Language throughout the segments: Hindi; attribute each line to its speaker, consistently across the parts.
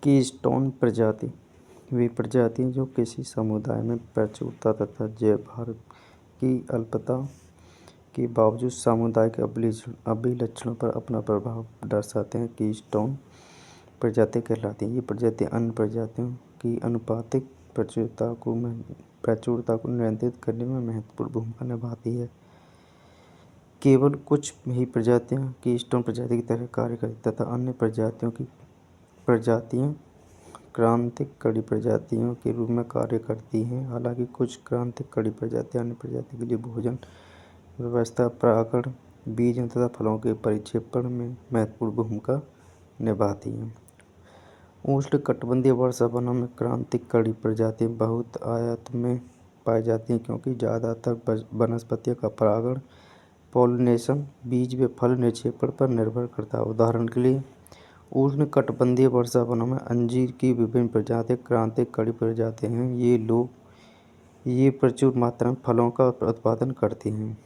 Speaker 1: कीस्टोन प्रजाति वे प्रजातियां जो किसी समुदाय में प्रचुरता तथा जैवभार की अल्पता के बावजूद सामुदायिक अभिलक्षणों पर अपना प्रभाव दर्शाते हैं कीस्टोन प्रजाति कहलाती हैं। ये प्रजातियां अन्य प्रजातियों की अनुपातिक प्रचुरता को नियंत्रित करने में महत्वपूर्ण भूमिका निभाती है। केवल कुछ ही प्रजातियां कीस्टोन प्रजाति की तरह कार्य करती तथा अन्य प्रजातियां क्रांतिक कड़ी प्रजातियों के रूप में कार्य करती हैं। हालांकि कुछ क्रांतिक कड़ी प्रजातियां अन्य प्रजातियों के लिए भोजन व्यवस्था, परागण, बीजों तथा फलों के परिक्षेपण में महत्वपूर्ण भूमिका निभाती हैं। उष्णकटिबंधीय वर्षावनों में क्रांतिक कड़ी प्रजातियां बहुत आयत में पाई जाती हैं क्योंकि ज़्यादातर वनस्पतियों का परागण पॉलिनेशन बीज व फल निक्षेपण पर निर्भर करता है। उदाहरण के लिए उष्णकटिबंधीय वर्षावनों में अंजीर की विभिन्न प्रजातियां क्रांतिक कड़ी प्रजातियां हैं। ये प्रचुर मात्रा में फलों का उत्पादन करती हैं।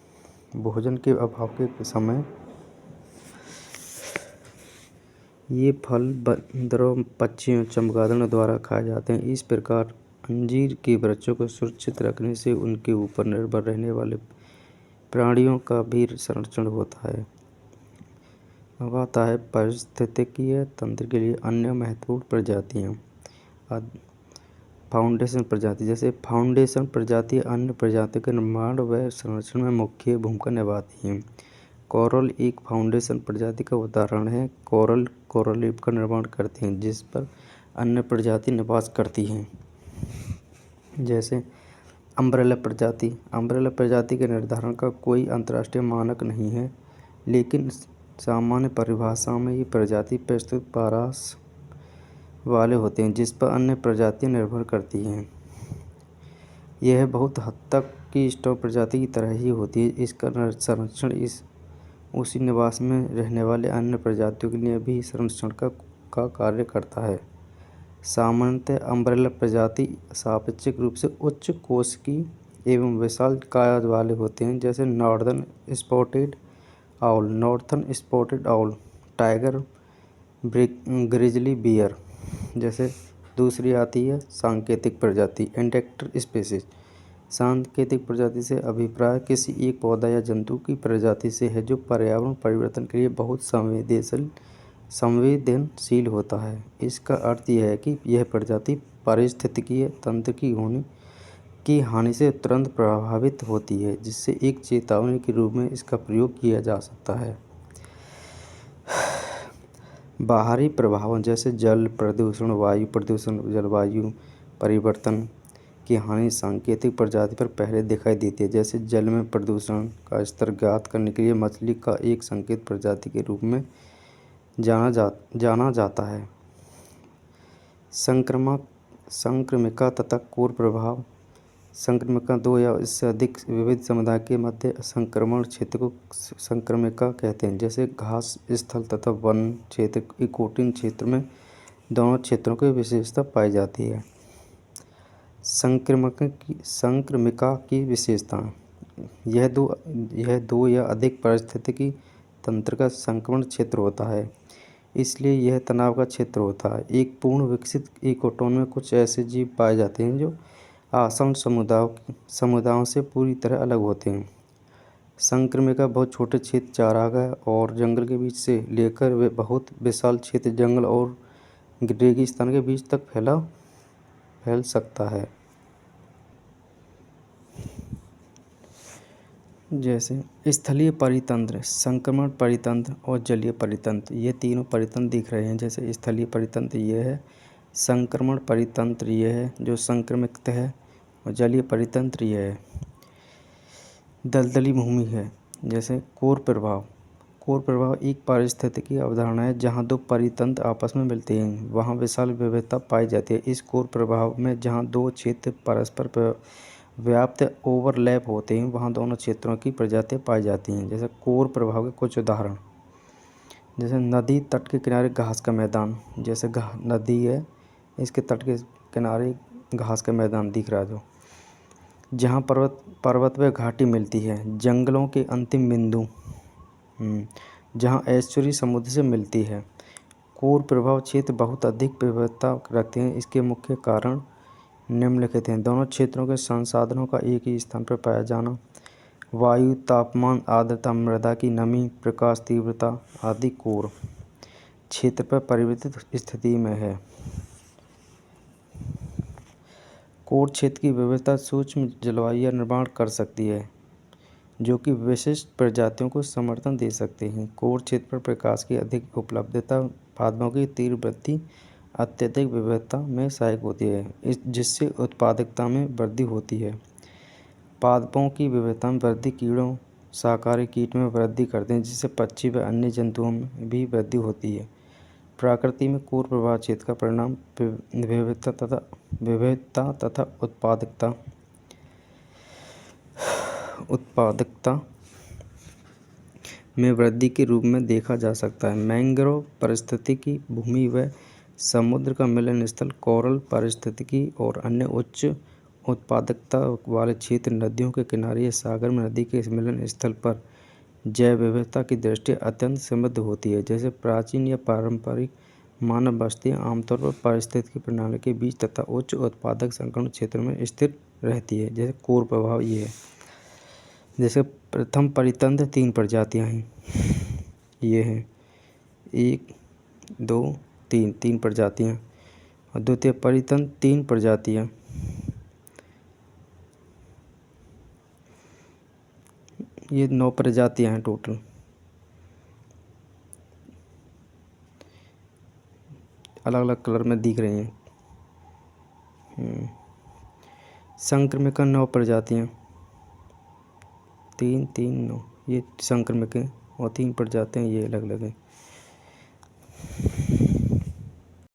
Speaker 1: भोजन के अभाव के समय ये फल बंदरों, पक्षियों, चमगादड़ों द्वारा खाए जाते हैं। इस प्रकार अंजीर के वृक्षों को सुरक्षित रखने से उनके ऊपर निर्भर रहने वाले प्राणियों का भी संरक्षण होता है। अब आता है पारिस्थितिकीय तंत्र के लिए अन्य महत्वपूर्ण प्रजातियां। फाउंडेशन प्रजाति जैसे फाउंडेशन प्रजाति अन्य प्रजातियों के निर्माण व संरक्षण में मुख्य भूमिका निभाती हैं। कोरल एक फाउंडेशन प्रजाति का उदाहरण है। कोरल रीफ का निर्माण करते हैं जिस पर अन्य प्रजाति निवास करती हैं। जैसे अम्ब्रेला प्रजाति के निर्धारण का कोई अंतर्राष्ट्रीय मानक नहीं है, लेकिन सामान्य परिभाषा में ये प्रजाति प्रस्तुत पारास वाले होते हैं जिस पर अन्य प्रजातियां निर्भर करती हैं। यह बहुत हद तक कीस्टोन प्रजाति की तरह ही होती है। इसका संरक्षण उसी निवास में रहने वाले अन्य प्रजातियों के लिए भी संरक्षण का कार्य करता है। सामान्यतः अम्ब्रेला प्रजाति सापेक्षिक रूप से उच्च कोशिकीय एवं विशाल काया वाले होते हैं। जैसे northern spotted owl, tiger, grizzly bear. जैसे दूसरी आती है सांकेतिक प्रजाति, इंडेक्टर स्पीशीज। सांकेतिक प्रजाति से अभिप्राय किसी एक पौधा या जंतु की प्रजाति से है जो पर्यावरण परिवर्तन के लिए बहुत संवेदनशील होता है। इसका अर्थ यह है कि यह प्रजाति पारिस्थितिकीय तंत्र की हानि से तुरंत प्रभावित होती है, जिससे एक चेतावनी के रूप में इसका प्रयोग किया जा सकता है। बाहरी प्रभावों जैसे जल प्रदूषण, वायु प्रदूषण, जलवायु परिवर्तन की हानि सांकेतिक प्रजाति पर पहले दिखाई देती है। जैसे जल में प्रदूषण का स्तर ज्ञात करने के लिए मछली का एक संकेत प्रजाति के रूप में जाना जाता है। संक्रमिका तथा कोर प्रभाव। संक्रमिका दो या इससे अधिक विविध समुदाय के मध्य संक्रमण क्षेत्र को संक्रमिका कहते हैं। जैसे घास स्थल तथा वन क्षेत्र, इकोटिन क्षेत्र में दोनों क्षेत्रों की विशेषता पाई जाती है। संक्रमिका की विशेषताएं। यह दो या अधिक पारिस्थितिकी तंत्र का संक्रमण क्षेत्र होता है, इसलिए यह तनाव का क्षेत्र होता है। एक पूर्ण विकसित इकोटोन में कुछ ऐसे जीव पाए जाते हैं जो आसन्न समुदायों से पूरी तरह अलग होते हैं। संक्रमिका बहुत छोटे क्षेत्र, चारागाह और जंगल के बीच से लेकर वे बहुत विशाल क्षेत्र, जंगल और रेगिस्तान के बीच तक फैल सकता है। जैसे स्थलीय परितंत्र, संक्रमण परितंत्र और जलीय परितंत्र, ये तीनों परितंत्र दिख रहे हैं। जैसे स्थलीय परितंत्र ये है, संक्रमण परितंत्र ये है जो संक्रमित है, और जलीय परितंत्र ये है, दलदली भूमि है। जैसे कोर प्रभाव एक पारिस्थितिकी अवधारणा है जहाँ दो परितंत्र आपस में मिलते हैं, वहाँ विशाल विविधता पाई जाती है। इस कोर प्रभाव में जहाँ दो क्षेत्र परस्पर व्याप्त ओवरलैप होते हैं, वहाँ दोनों क्षेत्रों की प्रजातियाँ पाई जाती हैं। जैसे कोर प्रभाव के कुछ उदाहरण, जैसे नदी तट के किनारे घास का मैदान। जैसे नदी है, इसके तट के किनारे घास का मैदान दिख रहा है जो, जहाँ पर्वत व घाटी मिलती है। जंगलों के अंतिम बिंदु, जहाँ एस्चुरी समुद्र से मिलती है। कोर प्रभाव क्षेत्र बहुत अधिक विविधता रखते हैं। इसके मुख्य कारण निम्नलिखित हैं। दोनों क्षेत्रों के संसाधनों का एक ही स्थान पर पाया जाना, वायु, तापमान, आर्द्रता, मृदा की नमी, प्रकाश तीव्रता आदि कोर क्षेत्र पर परिवर्तित स्थिति में है। कोर क्षेत्र की विविधता सूक्ष्म जलवायु निर्माण कर सकती है, जो कि विशिष्ट प्रजातियों को समर्थन दे सकते हैं। कोर क्षेत्र पर प्रकाश की अधिक उपलब्धता पादपों की तीव्र वृद्धि अत्यधिक विविधता में सहायक होती है, जिससे उत्पादकता में वृद्धि होती है। पादपों की विविधता में वृद्धि कीड़ों, शाकाहारी कीट में वृद्धि करते हैं, जिससे पक्षी व अन्य जंतुओं में भी वृद्धि होती है। प्रकृति में कोर प्रभाव क्षेत्र का परिणाम विविधता तथा उत्पादकता में वृद्धि के रूप में देखा जा सकता है। मैंग्रोव पारिस्थितिकी भूमि व समुद्र का मिलन स्थल, कोरल पारिस्थितिकी और अन्य उच्च उत्पादकता वाले क्षेत्र, नदियों के किनारे या सागर में नदी के मिलन स्थल पर जैव विविधता की दृष्टि अत्यंत समृद्ध होती है। जैसे प्राचीन या पारंपरिक मानव बस्तियाँ आमतौर पर पारिस्थितिकी प्रणाली के बीच तथा उच्च उत्पादक संकर्ण क्षेत्र में स्थिर रहती है। जैसे कोर प्रभाव ये है। जैसे प्रथम परितंत्र 3 प्रजातियाँ हैं, ये हैं 1, 2, 3 प्रजातियाँ। और द्वितीय परितंत्र 3 प्रजातियाँ, ये 9 प्रजातियाँ हैं टोटल। अलग अलग कलर में दिख रही हैं। संक्रमिका 9 प्रजातियाँ, 3, 3, 9, ये संक्रमिक हैं। और 3 प्रजातियाँ ये अलग अलग हैं।